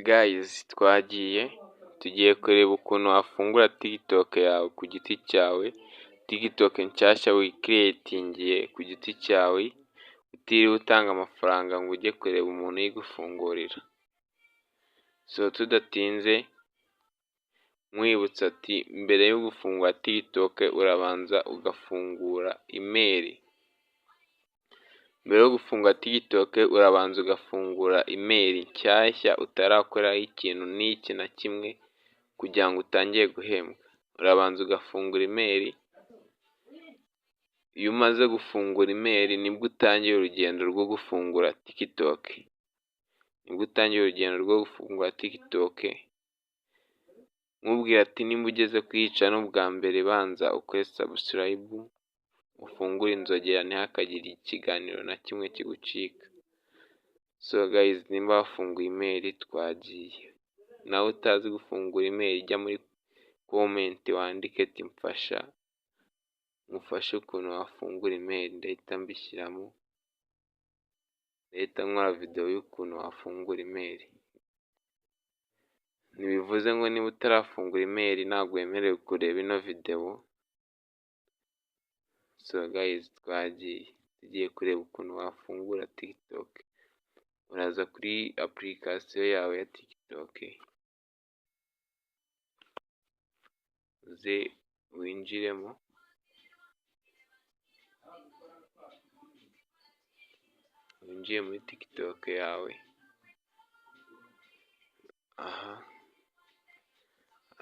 Guys, tugiye kureba ukuntu wafungura TikTok yawe ku giti cyawe, TikTok nshyashya wikiriyetingiye ku giti cyawe, utiriwe utanga amafaranga ngo ujye kureba umuntu uyigufungurira. So tudatinze nkwibutsa ati mbere yo gufungura TikTok urabanza ugafungura email. Mbere yo gufungura TikTok urabanza ugafungura email nshyashya utarakoraho ikintu n'iki na kimwe kugira ngo utangiye guhembwa. Urabanza ugafungura email, iyo umaze gufungura email nibwo utangiye urugendo rwo gufungura TikTok. Nibwo utangiye urugendo rwo gufungura TikTok, nkubwira ati nimba ugeze kuyica n'ubwa mbere banza ukore subscribe, ufungure inzogera ntihakagire ikiganiro na kimwe kigucika. So guys, nimba wafunguye email twagiye. Nawe utazi gufungura email jya muri comment wandike ati mfasha, mufashe ukuntu wafungura email, ndahita mbishyiramo, ndahita nkora video y'ukuntu wafungura email. Ntibivuze ngo niba utarafungura email ntabwo wemerewe kureba ino video. So guys, tugiye kureba ukuntu wafungura TikTok. Uraza kuri application yawe ya TikTok, uze winjiremo, winjiye muri TikTok yawe.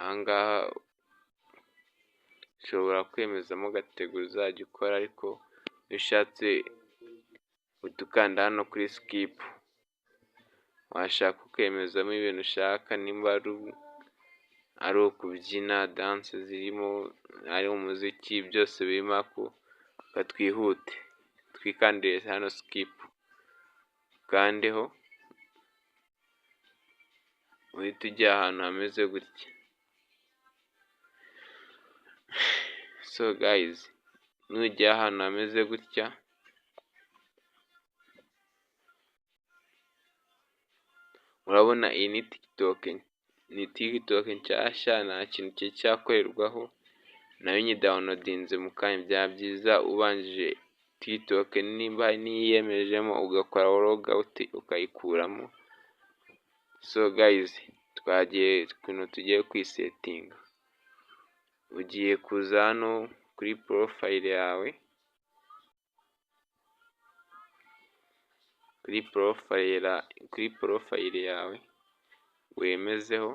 Ahangaha ushobora kwemezamo gategori uzajya ukora, ariko iyo ushatse utukanda hano kuri skip. Washaka ukemezamo ibintu ushaka, nimba ari ukubyina, dance zirimo, ari umuziki, byose birimo ako twihute. Twikandire hano skip, ukandeho uhita ujya ahantu hameze gutya. So guys, nujya ahantu hameze gutya, urabona iyi ni TikTok nshyashya, nta kintu cyari cyakorerwaho, nayo nyidownloadinze mu kanya. Byaba byiza ubanjije TikTok nimba niyemejemo ugakora log out ukayikuramo. So guys, twagiye ukuntu tugiye kwisetinga. Ugiye kuza hano kuri profile yawe, kuri profile yawe wemezeho,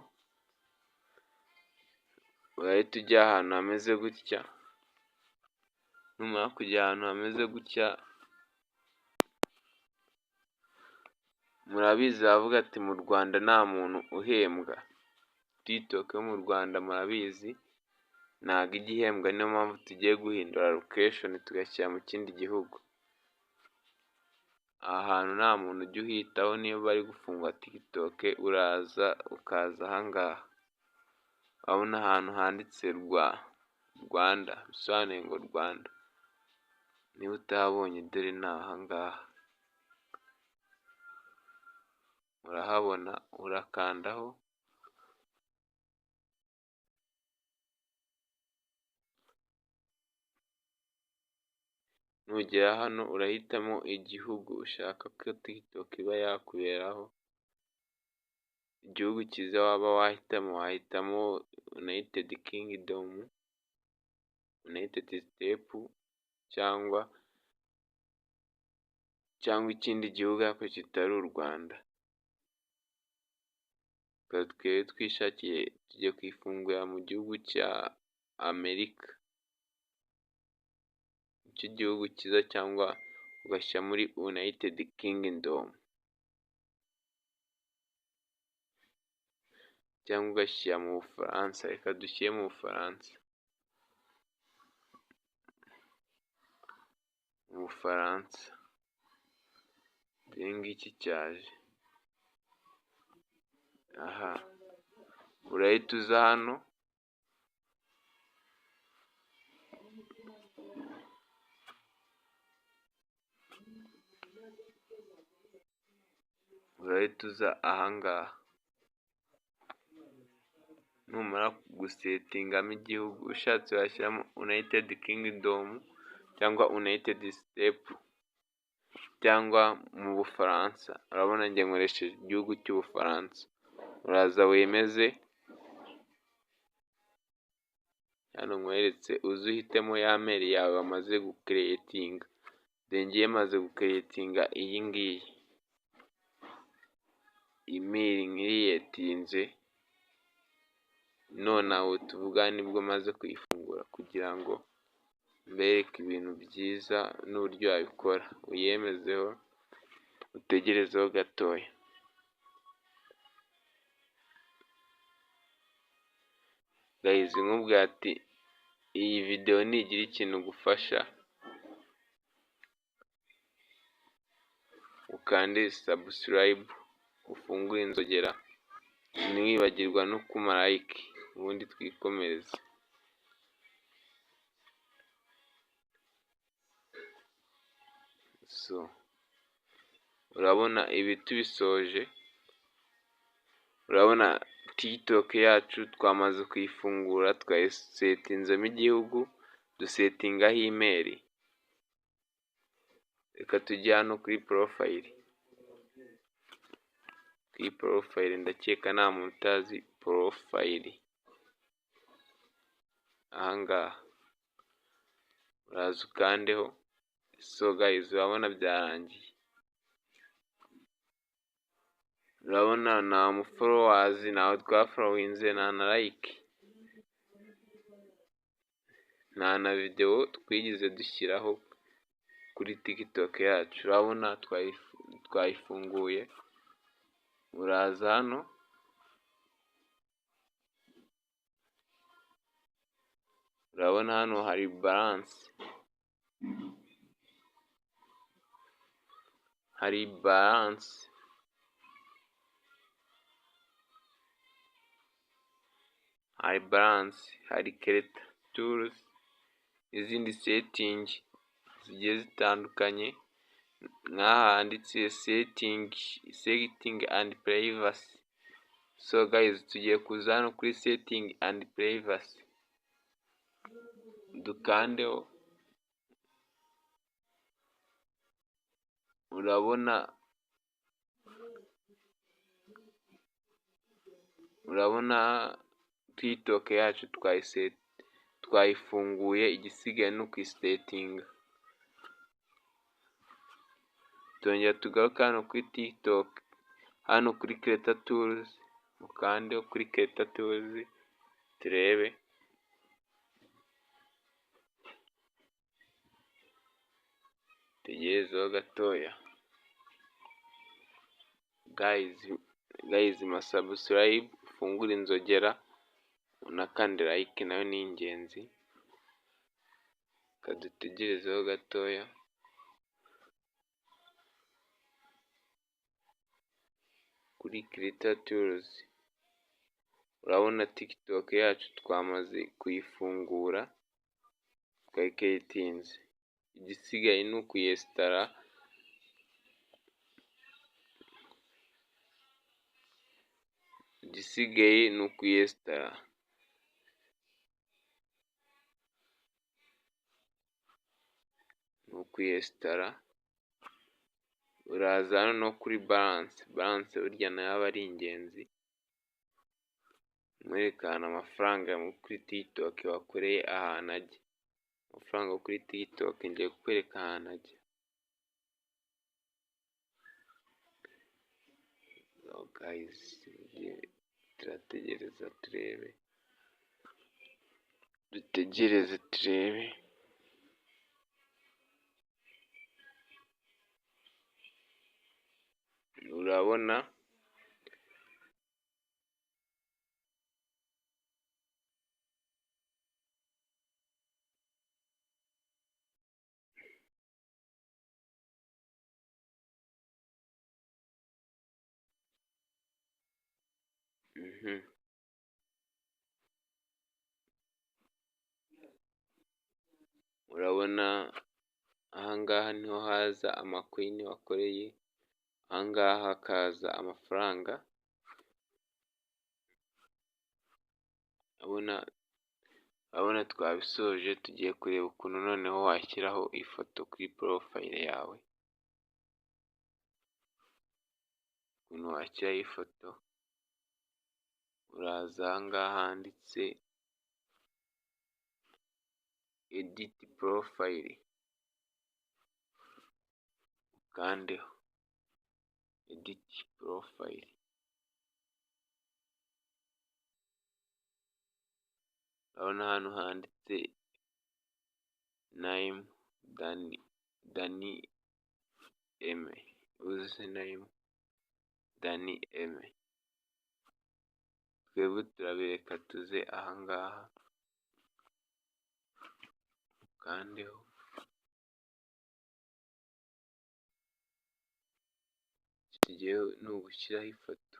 urahita ujya ahantu hameze gutya. Numara kujya ahantu hameze gutya, murabizi bavuga ati mu Rwanda nta muntu uhembwa. TikTok yo mu Rwanda murabizi ntabwo ijya ihembwa, niyo mpamvu tugiye guhindura location tugashyira mu kindi gihugu. Aha hantu nta muntu ujya uhitaho niyo bari gufungura TikTok, uraza ukaza ahangaha. Urabona ahantu handitse Rwanda, bisobanuye ngo Rwanda. Niba utahabonye dore ni ahangaha, urahabona, urakandaho. Nugera hano urahitamo igihugu ushaka ko TikTok iba yakuberaho. Igihugu cyiza waba wahitamo United Kingdom, United States cyangwa ikindi gihugu ariko kitari u Rwanda. Twebwe twishakiye tugiye kwifungura mu gihugu cya Amerika, icyo gihugu cyiza, cyangwa ugashyira muri United Kingdom, cyangwa ugashyira mu Bufaransa. Reka dushyire mu Bufaransa. Mu Bufaransa ngiki cyaje. Aha urahita uza hano, urahita uza ahangaha. numara gusetingamo igihugu ushatse washyiramo United Kingdom cyangwa United States cyangwa mu Bufaransa. Urabona njye nkoresheje igihugu cy'Ubufaransa, uraza wemeze hano nkweretse, uze uhitemo ya mail yawe wamaze gukeretinga. Ngiye maze gukeretinga iyi ngiyi email nkiriyetinze, none aho tuvuga nibwo maze kuyifungura kugira ngo mbereke ibintu byiza n'uburyo wabikora. Uyemezeho utegerezeho gatoya. Guys, nkubwira ati iyi video nigira ikintu gufasha, ukande subscribe, ufungure inzogera, ntiwibagirwa no kuma like, ubundi twikomereze. Urabona ibi tubisoje, urabona TikTok yacu twamaze kuyifungura, twayisetinzemo igihugu, dusetingaho email. Reka tujye hano kuri profile. Kuri profile ndakeka nta muntu utazi profile. Ahangaha uraza ukandeho. So guys, urabona byarangiye. Urabona nta mu followers, ntawe twafollowinze, nta na like, nta na video twigize dushyiraho kuri TikTok yacu. Urabona twayifunguye, uraza hano urabona hano hari balance, hari creator tools, izindi setting zigiye zitandukanye. Nk'aha handitse setting and privacy. So guys, tugiye kuza hano kuri setting and privacy, dukandeho. Urabona TikTok yacu twayifunguye, igisigaye no kuyisetinga. Tongera tugaruke hano kuri TikTok, hano kuri creator tools, ukandeho kuri creator tools turebe. Tegerezeho gatoya. Guys, subscribe, ufungure inzogera, unakande like, nayo ni ingenzi. Kadutegerezeho gatoya. Kuri creator tools urabona TikTok yacu twamaze kuyifungura, twayikeretinze. Igisigaye ni ukuyesitara. Uraza hano no kuri balance burya nayo aba ari ingenzi. Mwerekana amafaranga kuri TikTok wakoreye ahantu ajya. Amafaranga kuri TikTok ngiye kukwereka ahantu ajya. Guys, turategereza turebe. Dutegereze turebe. Urabona urabona ahangaha niho haza amakoini wakoreye, ahangaha hakaza amafaranga. Urabona twabisoje, tugiye kureba ukuntu noneho washyiraho ifoto kuri porofayile yawe. Ukuntu washyiraho ifoto, uraza aha ngaha handitse editi porofayile, ukandeho editi porofayile. Urabona hano handitse nayimu Dani Eme, uzi nayimu Dani Eme. Twebwe turabireka tuze aha ngaha, ukandeho. Tugiye ni ugushyiraho ifoto,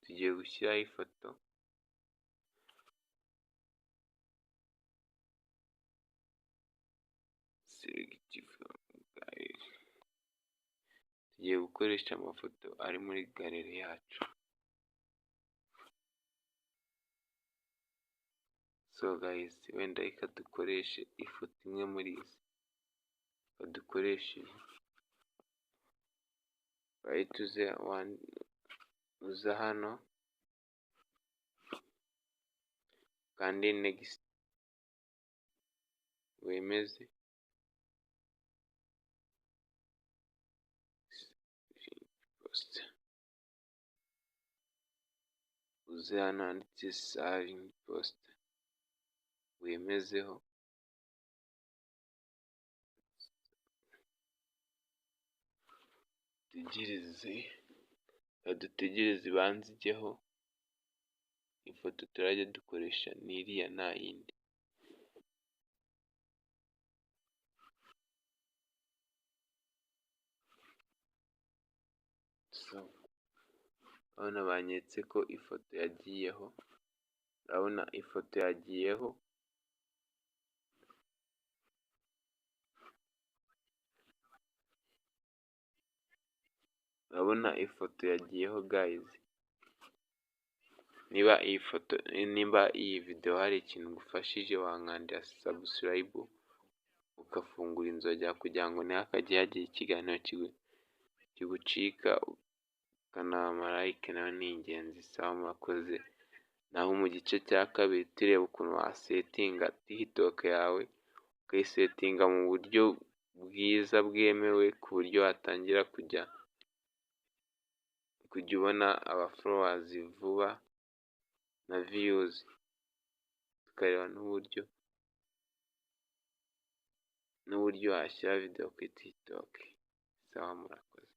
tugiye gushyiraho ifoto. Tugiye gukoresha amafoto ari muri galeri yacu. So guys, wenda reka dukoreshe ifoto imwe muri izi. Dukoreshe uza hano kandi next wemeze. Uze hano handitse saving post, wemezeho. Dutegereze ibanze ijyeho. Ifoto turajya dukoresha ni iriya nta yindi. Urabona banyeretse ko ifoto yagiyeho. Urabona ifoto yagiyeho. Urabona ifoto yagiyeho guys. Niba iyi video hari ikintu ngufashije, wankandira subscribe, ugafungura inzogera kugira ngo ntihakajye hagira ikiganiro kigucika, ukanama like, nayo ni ingenzi. Sawa, murakoze. Naho mu gice cya kabiri tureba ukuntu wasetinga TikTok yawe, ukayisetinga mu buryo bwiza bwemewe, ku buryo watangira kujya ubona aba followers vuba na views. Tukareba n'uburyo washyira video kuri TikTok. Sawa, murakoze.